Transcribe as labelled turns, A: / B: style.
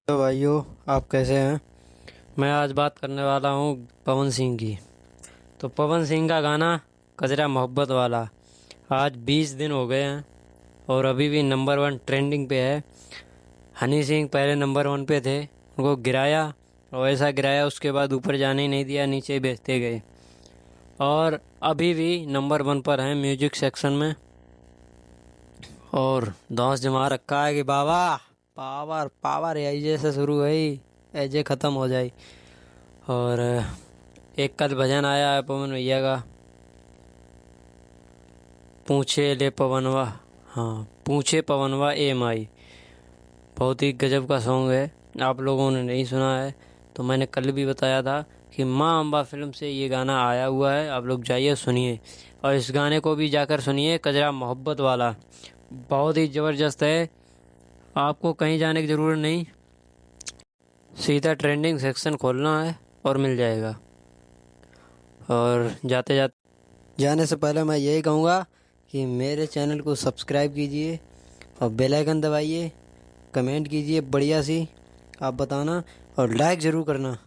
A: तो भाइयों, आप कैसे हैं। मैं आज बात करने वाला हूँ पवन सिंह की। तो पवन सिंह का गाना कजरा मोहब्बत वाला आज 20 दिन हो गए हैं और अभी भी नंबर वन ट्रेंडिंग पे है। हनी सिंह पहले नंबर वन पे थे, उनको गिराया और ऐसा गिराया उसके बाद ऊपर जाने ही नहीं दिया, नीचे ही भेजते गए और अभी भी नंबर वन पर हैं म्यूजिक सेक्शन में। और धौंस जमा रखा है कि बाबा पावर पावर ऐजे से शुरू हुई, ऐजे ख़त्म हो जाए। और एक कल भजन आया है पवन भैया का, पूछे ले पवनवा। हाँ, पूछे पवनवा ए माई। बहुत ही गजब का सॉन्ग है। आप लोगों ने नहीं सुना है तो मैंने कल भी बताया था कि माँ अम्बा फिल्म से ये गाना आया हुआ है, आप लोग जाइए सुनिए। और इस गाने को भी जाकर सुनिए, कजरा मोहब्बत वाला बहुत ही ज़बरदस्त है। आपको कहीं जाने की ज़रूरत नहीं, सीधा ट्रेंडिंग सेक्शन खोलना है और मिल जाएगा। और जाते जाते जाने से पहले मैं यही कहूँगा कि मेरे चैनल को सब्सक्राइब कीजिए और बेल आइकन दबाइए, कमेंट कीजिए बढ़िया सी, आप बताना और लाइक ज़रूर करना।